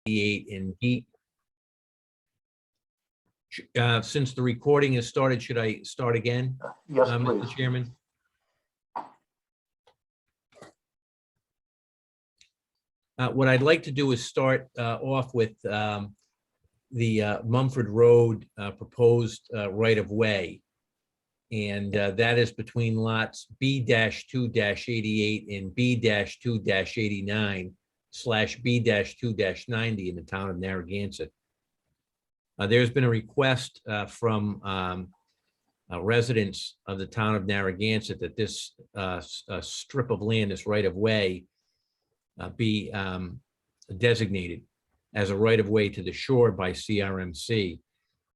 and B. Since the recording has started, should I start again? Yes, Mr. please. Chairman? What I'd like to do is start off with the Mumford Road proposed right-of-way. And that is between lots B-2-88 and B-2-89/B-2-90 in the town of Narragansett. There's been a request from residents of the town of Narragansett that this strip of land, this right-of-way, be designated as a right-of-way to the shore by CRMC.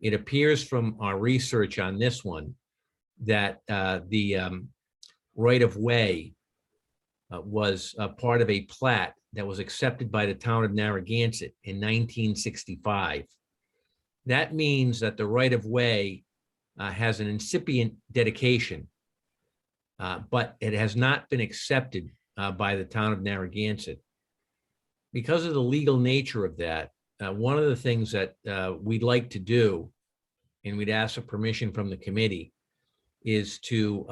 It appears from our research on this one that the right-of-way was part of a plat that was accepted by the town of Narragansett in 1965. That means that the right-of-way has an incipient dedication, but it has not been accepted by the town of Narragansett. Because of the legal nature of that, one of the things that we'd like to do, and we'd ask for permission from the committee, is to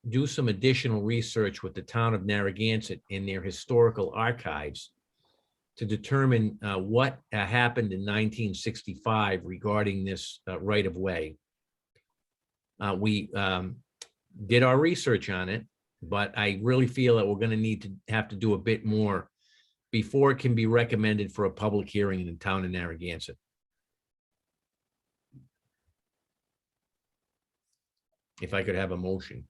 do some additional research with the town of Narragansett in their historical archives to determine what happened in 1965 regarding this right-of-way. We did our research on it, but I really feel that we're going to have to do a bit more before it can be recommended for a public hearing in the town of Narragansett. If I could have a motion.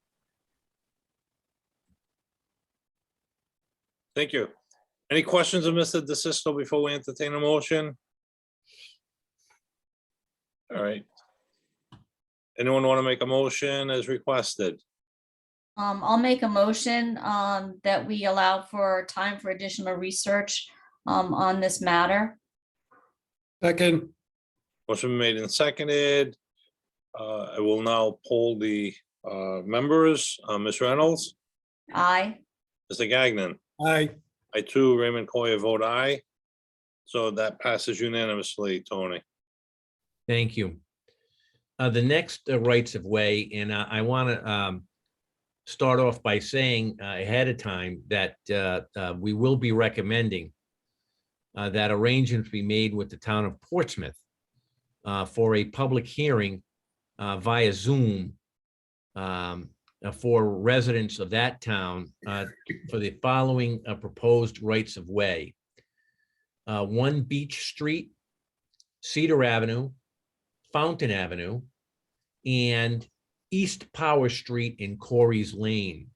Thank you. Any questions of Mr. DeSisto before we entertain a motion? All right. Anyone want to make a motion as requested? I'll make a motion that we allow for time for additional research on this matter. Second. Motion made and seconded. I will now poll the members. Ms. Reynolds, Aye. Mr. Gagnon. Aye. I too, Raymond Coyer, vote aye. So that passes unanimously, Tony. Thank you. The next rights of way, and I want to start off by saying ahead of time that we will be recommending that arrangements be made with the town of Portsmouth for a public hearing via Zoom for residents of that town for the following proposed rights of way. 1 Beach Street, Cedar Avenue, Fountain Avenue, and East Power Street in Corey's Lane.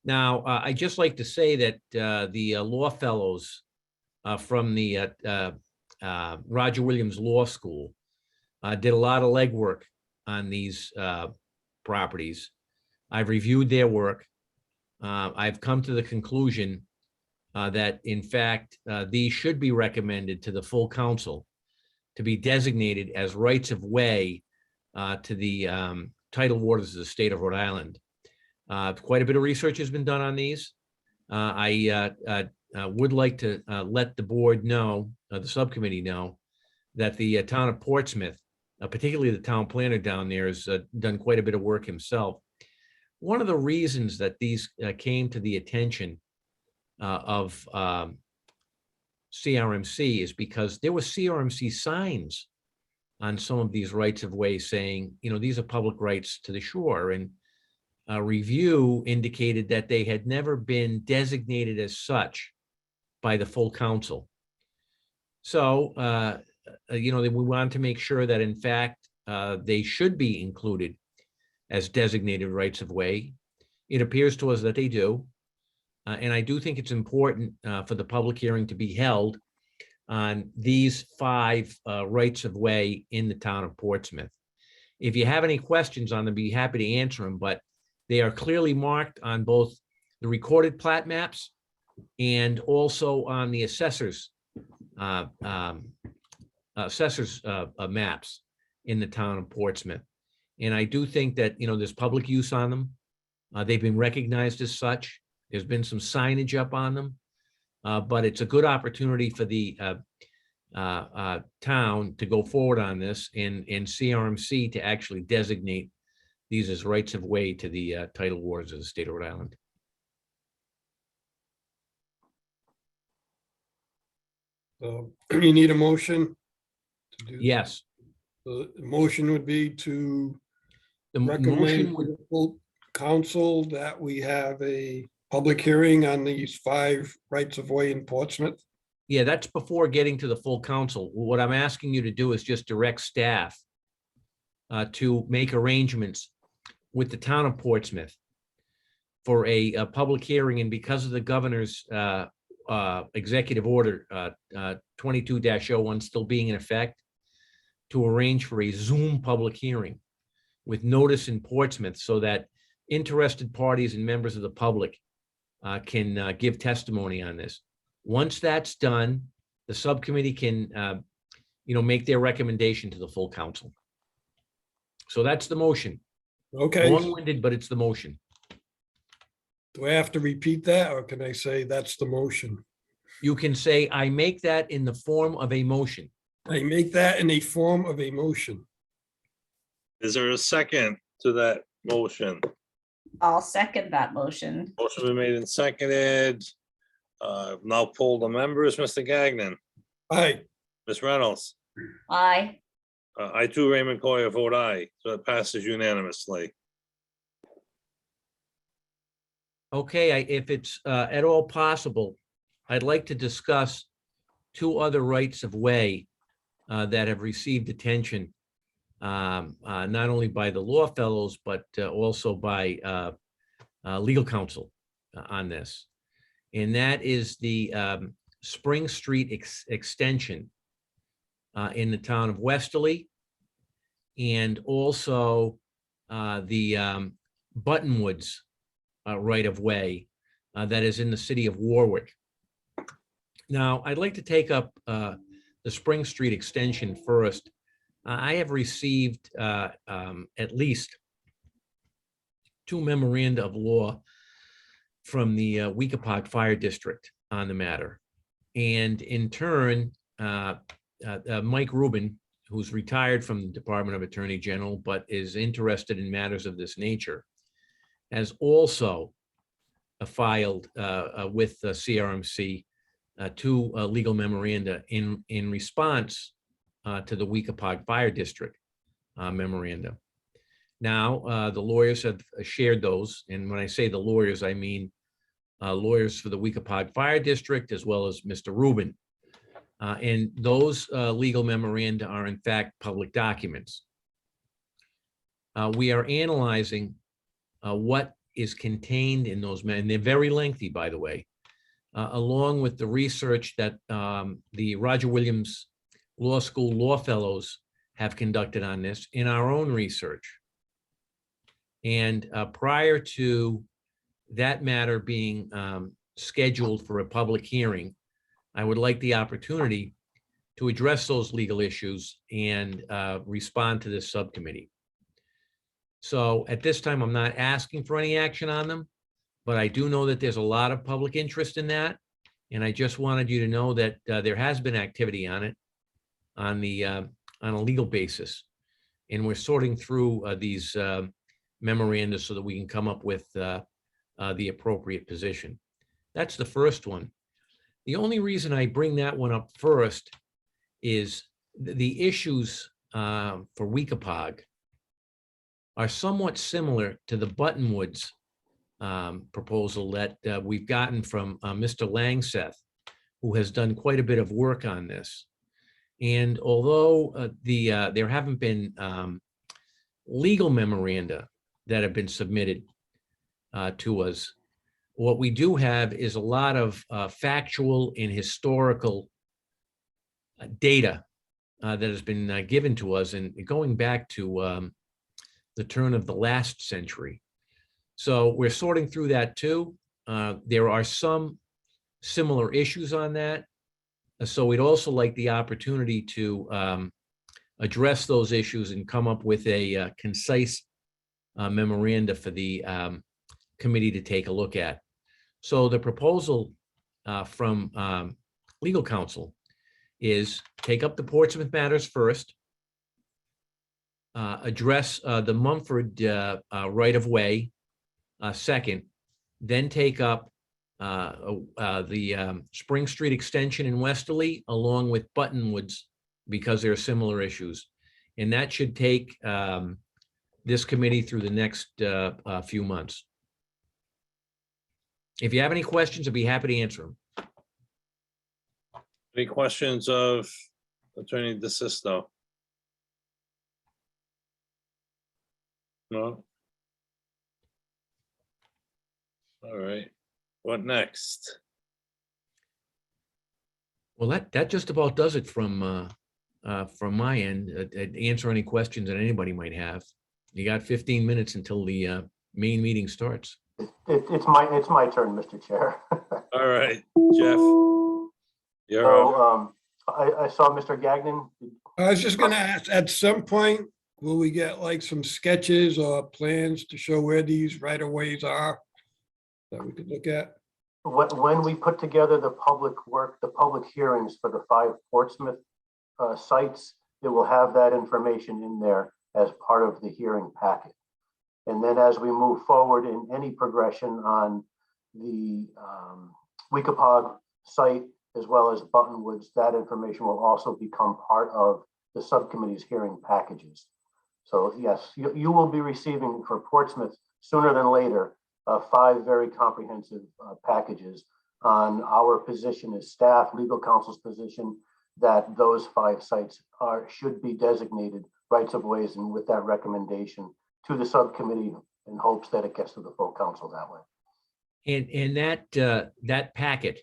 Now, I just like to say that the law fellows from the Roger Williams Law School did a lot of legwork on these properties. I've reviewed their work. I've come to the conclusion that, in fact, these should be recommended to the full council to be designated as rights of way to the tidal waters of the state of Rhode Island. Quite a bit of research has been done on these. I would like to let the board know, the subcommittee know, that the town of Portsmouth, particularly the town planner down there, has done quite a bit of work himself. One of the reasons that these came to the attention of CRMC is because there were CRMC signs on some of these rights of way saying, you know, these are public rights to the shore, and a review indicated that they had never been designated as such by the full council. So, you know, we want to make sure that, in fact, they should be included as designated rights of way. It appears to us that they do. And I do think it's important for the public hearing to be held on these 5 rights of way in the town of Portsmouth. If you have any questions on them, I'd be happy to answer them, but they are clearly marked on both the recorded plat maps and also on the assessor's maps in the town of Portsmouth. And I do think that, you know, there's public use on them. They've been recognized as such. There's been some signage up on them, but it's a good opportunity for the town to go forward on this and CRMC to actually designate these as rights of way to the tidal waters of the state of Rhode Island. So you need a motion? to do- Yes, The motion would be to the motion recommend would, to the full council that we have a public hearing on these 5 rights of way in Portsmouth. yeah, that's before getting to the full council. What I'm asking you to do is just direct staff to make arrangements with the town of Portsmouth for a public hearing, and because of the governor's executive order 22-01 still being in effect, to arrange for a Zoom public hearing with notice in Portsmouth so that interested parties and members of the public can give testimony on this. Once that's done, the subcommittee can, make their recommendation to the full council. So that's the motion. Okay, Long-winded, but it's the motion. do I have to repeat that, or can I say that's the motion? You can say, I make that in the form of a motion. I make that in a form of a motion. Is there a second to that motion? I'll second that motion. Motion been made and seconded. Now poll the members, Mr. Gagnon, Aye, Ms. Reynolds. Aye. I too, Raymond Coyer, vote aye, so it passes unanimously. Okay, if it's at all possible, I'd like to discuss 2 other rights of way that have received attention, not only by the law fellows, but also by legal counsel on this. And that is the Spring Street extension in the town of Westerly, and also the Buttonwoods right of way that is in the city of Warwick. Now, I'd like to take up the Spring Street extension first. I have received at least 2 memoranda of law from the Weekapaug Fire District on the matter. And in turn, Mike Rubin, who's retired from the Department of Attorney General, but is interested in matters of this nature, has also filed with the CRMC 2 legal memoranda in response to the Weekapaug Fire District memoranda. Now, the lawyers have shared those, and when I say the lawyers, I mean lawyers for the Weekapaug Fire District as well as Mr. Rubin. And those legal memoranda are in fact public documents. We are analyzing what is contained in those, and they're very lengthy, by the way, along with the research that the Roger Williams Law School Law Fellows have conducted on this, in our own research. And prior to that matter being scheduled for a public hearing, I would like the opportunity to address those legal issues and respond to this subcommittee. So at this time, I'm not asking for any action on them, but I do know that there's a lot of public interest in that. And I just wanted you to know that there has been activity on it on a legal basis. And we're sorting through these memoranda so that we can come up with the appropriate position. That's the first one. The only reason I bring that one up first is the issues for Weekapaug are somewhat similar to the Buttonwoods proposal that we've gotten from Mr. Langseth, who has done quite a bit of work on this. And although there haven't been legal memoranda that have been submitted to us, what we do have is a lot of factual and historical data that has been given to us, and going back to the turn of the last century. So we're sorting through that too. There are some similar issues on that. So we'd also like the opportunity to address those issues and come up with a concise memoranda for the committee to take a look at. So the proposal from legal counsel is take up the Portsmouth matters first, address the Mumford right-of-way second, then take up the Spring Street extension in Westerly along with Buttonwoods because there are similar issues. And that should take this committee through the next few months. If you have any questions, I'd be happy to answer them. Any questions of Attorney DeSisto? No? All right, what next? Well, that just about does it from my end. Answer any questions that anybody might have. You got 15 minutes until the main meeting starts. It's my turn, Mr. Chair. All right, Jeff. You're up. So I saw Mr. Gagnon. I was just gonna ask, at some point, will we get like some sketches or plans to show where these right of ways are that we could look at? When we put together the public hearings for the 5 Portsmouth sites, it will have that information in there as part of the hearing packet. And then as we move forward in any progression on the Weekapaug site, as well as Buttonwoods, that information will also become part of the subcommittee's hearing packages. So yes, you will be receiving for Portsmouth sooner than later 5 very comprehensive packages on our position as staff, legal counsel's position, that those 5 sites should be designated rights of ways, and with that recommendation to the subcommittee in hopes that it gets to the full council that way. And that packet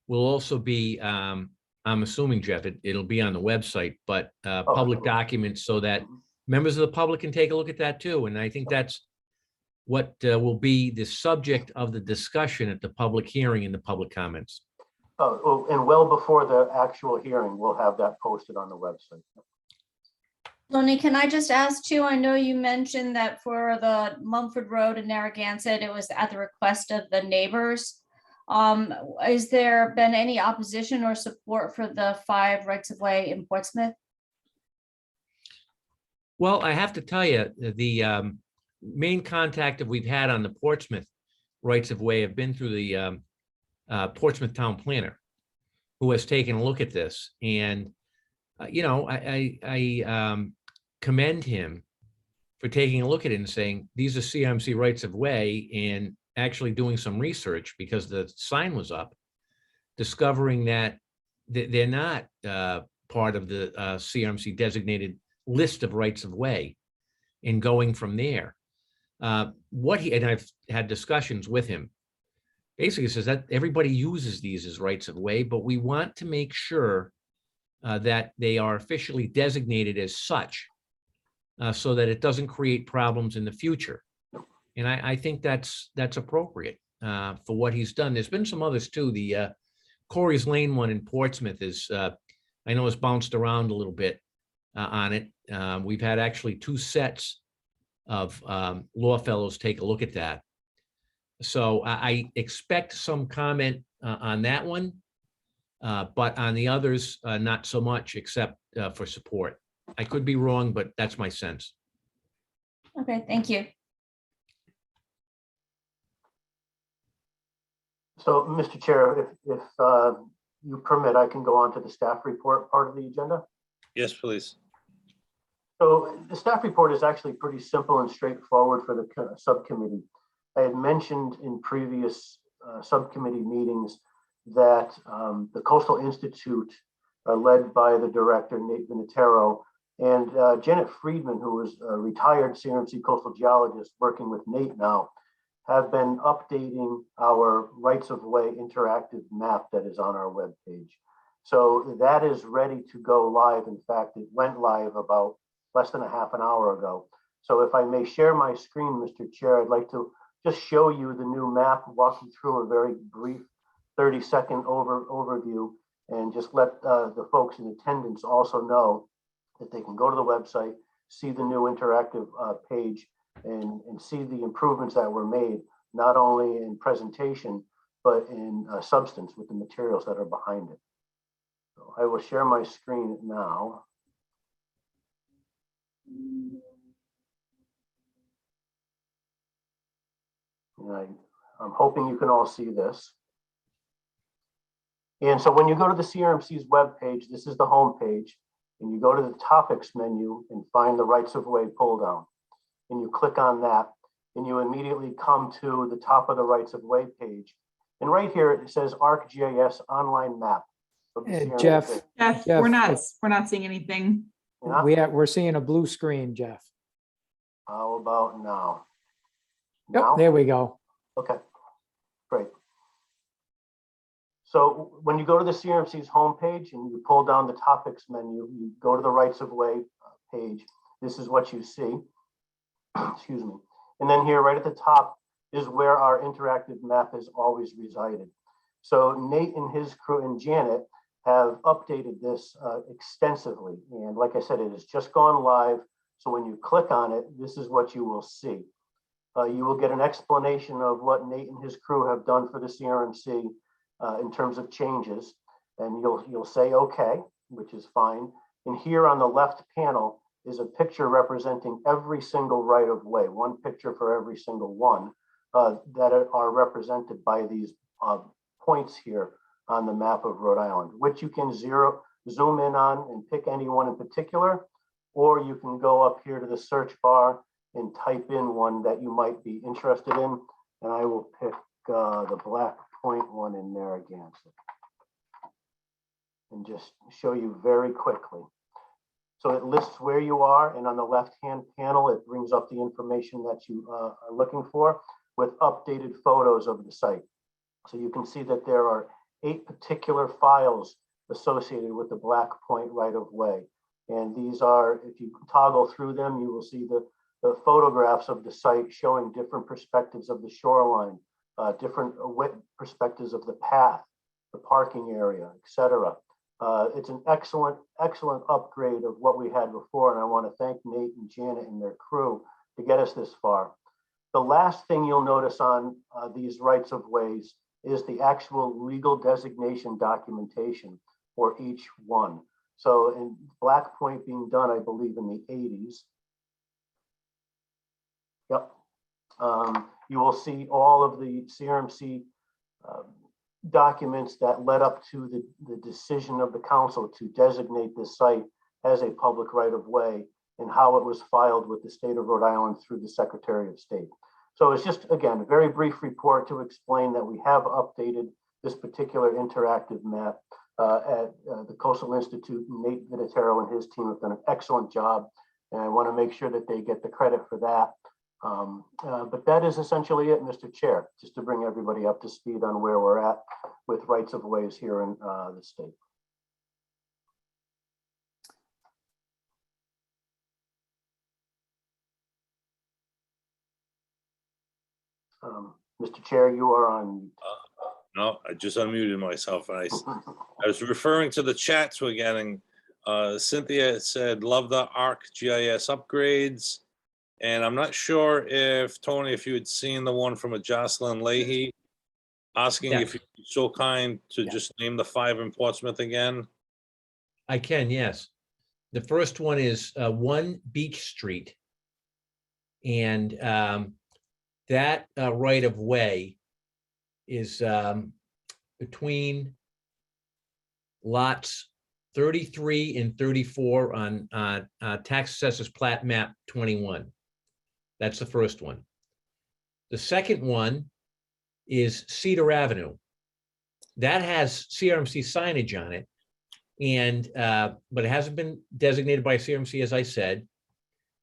will also be, I'm assuming, Jeff, it'll be on the website, but public documents so that members of the public can take a look at that too. And I think that's what will be the subject of the discussion at the public hearing and the public comments. Oh, and well before the actual hearing, we'll have that posted on the website. Tony, can I just ask too, I know you mentioned that for the Mumford Road in Narragansett, it was at the request of the neighbors. Has there been any opposition or support for the 5 rights of way in Portsmouth? Well, I have to tell you, the main contact that we've had on the Portsmouth rights of way have been through the Portsmouth town planner, who has taken a look at this. And, you know, I commend him for taking a look at it and saying, these are CRMC rights of way, and actually doing some research because the sign was up, discovering that they're not part of the CRMC designated list of rights of way, and going from there. And I've had discussions with him, basically says that everybody uses these as rights of way, but we want to make sure that they are officially designated as such, so that it doesn't create problems in the future. And I think that's appropriate for what he's done. There's been some others too. The Corey's Lane one in Portsmouth is, I know, has bounced around a little bit on it. We've had actually 2 sets of law fellows take a look at that. So I expect some comment on that one, but on the others, not so much, except for support. I could be wrong, but that's my sense. Okay, thank you. So, Mr. Chair, if you permit, I can go on to the staff report part of the agenda. Yes, please. So the staff report is actually pretty simple and straightforward for the subcommittee. I had mentioned in previous subcommittee meetings that the Coastal Institute, led by the director, Nate Vinatero, and Janet Friedman, who was a retired CRMC coastal geologist working with Nate now, have been updating our rights of way interactive map that is on our webpage. So that is ready to go live. In fact, it went live about less than a half an hour ago. So if I may share my screen, Mr. Chair, I'd like to just show you the new map, walk you through a very brief 30-second overview, and just let the folks in attendance also know that they can go to the website, see the new interactive page, and see the improvements that were made, not only in presentation, but in substance with the materials that are behind it. So I will share my screen now. And I'm hoping you can all see this. And so when you go to the CRMC's webpage, this is the home page, and you go to the topics menu and find the rights of way pull down. And you click on that, and you immediately come to the top of the rights of way page. And right here, it says ArcGIS online map. of the CRMC. Jeff, Jeff, Jeff, we're not seeing anything. Yeah? we're seeing a blue screen, Jeff. How about now? Yep, Now? there we go. Okay, great. So when you go to the CRMC's homepage and you pull down the topics menu, you go to the rights of way page. This is what you see. Excuse me. And then here right at the top is where our interactive map has always resided. So Nate and his crew and Janet have updated this extensively. And like I said, it has just gone live. So when you click on it, this is what you will see. You will get an explanation of what Nate and his crew have done for the CRMC in terms of changes. And you'll say, okay, which is fine. And here on the left panel is a picture representing every single right of way, one picture for every single one that are represented by these points here on the map of Rhode Island, which you can zoom in on and pick any one in particular, or you can go up here to the search bar and type in one that you might be interested in. And I will pick the Black Point one in Narragansett and just show you very quickly. So it lists where you are, and on the left-hand panel, it brings up the information that you are looking for with updated photos of the site. So you can see that there are 8 particular files associated with the Black Point right-of-way. And these are, if you toggle through them, you will see the photographs of the site showing different perspectives of the shoreline, different perspectives of the path, the parking area, etc. It's an excellent upgrade of what we had before, and I want to thank Nate and Janet and their crew to get us this far. The last thing you'll notice on these rights of ways is the actual legal designation documentation for each one. So in Black Point being done, I believe in the 80s. Yep. You will see all of the CRMC documents that led up to the decision of the council to designate this site as a public right of way and how it was filed with the state of Rhode Island through the Secretary of State. So it's just, again, a very brief report to explain that we have updated this particular interactive map at the Coastal Institute. Nate Vitotero and his team have done an excellent job, and I want to make sure that they get the credit for that. But that is essentially it, Mr. Chair, just to bring everybody up to speed on where we're at with rights of ways here in the state. Mr. Chair, you are on. No, I just unmuted myself. And I was referring to the chats we're getting. Cynthia said, love the ArcGIS upgrades. And I'm not sure if, Tony, if you had seen the one from a Jocelyn Leahy asking if you'd be so kind to just name the 5 in Portsmouth again. I can, yes. The first one is 1 Beach Street. And that right of way is between lots 33 and 34 on Tax Assessor's Plat Map 21. That's the first one. The second one is Cedar Avenue. That has CRMC signage on it, and but it hasn't been designated by CRMC, as I said.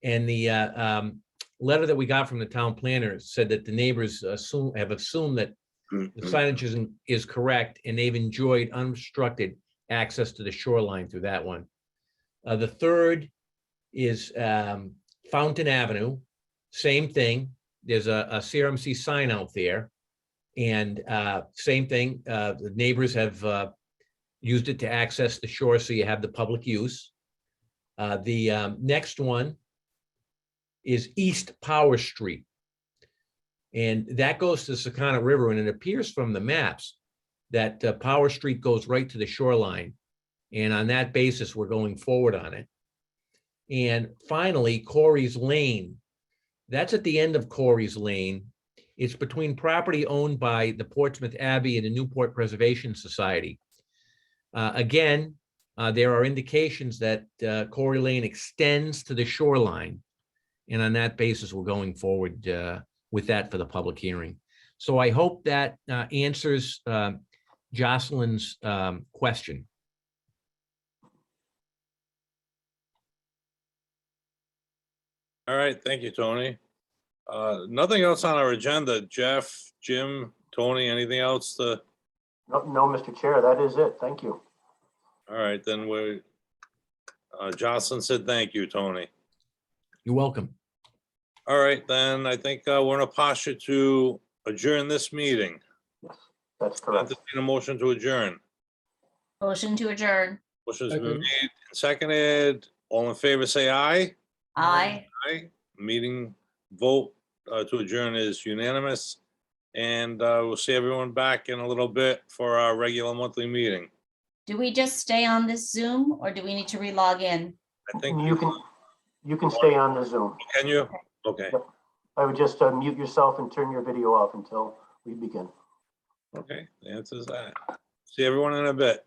And the letter that we got from the town planner said that the neighbors have assumed that the signage is correct, and they've enjoyed unobstructed access to the shoreline through that one. The third is Fountain Avenue. Same thing. There's a CRMC sign out there, and same thing. The neighbors have used it to access the shore, so you have the public use. The next one is East Power Street, and that goes to the Sakana River, and it appears from the maps that Power Street goes right to the shoreline. And on that basis, we're going forward on it. And finally, Corey's Lane. That's at the end of Corey's Lane. It's between property owned by the Portsmouth Abbey and the Newport Preservation Society. Again, there are indications that Corey Lane extends to the shoreline. And on that basis, we're going forward with that for the public hearing. So I hope that answers Jocelyn's question. All right, thank you, Tony. Nothing else on our agenda. Jeff, Jim, Tony, anything else to? No, Mr. Chair, that is it. Thank you. All right, then Jocelyn said thank you, Tony. You're welcome. All right, then I think we're in a posture to adjourn this meeting. Yes, that's correct. Entertain a motion to adjourn. Motion to adjourn. Motion's been Second. made and seconded. All in favor, say aye. Aye. Aye. Meeting vote to adjourn is unanimous. And we'll see everyone back in a little bit for our regular monthly meeting. Do we just stay on this Zoom or do we need to relog in? I think You can stay on the Zoom. Can you? Okay, I would just mute yourself and turn your video off until we begin. okay, the answer is that. See everyone in a bit.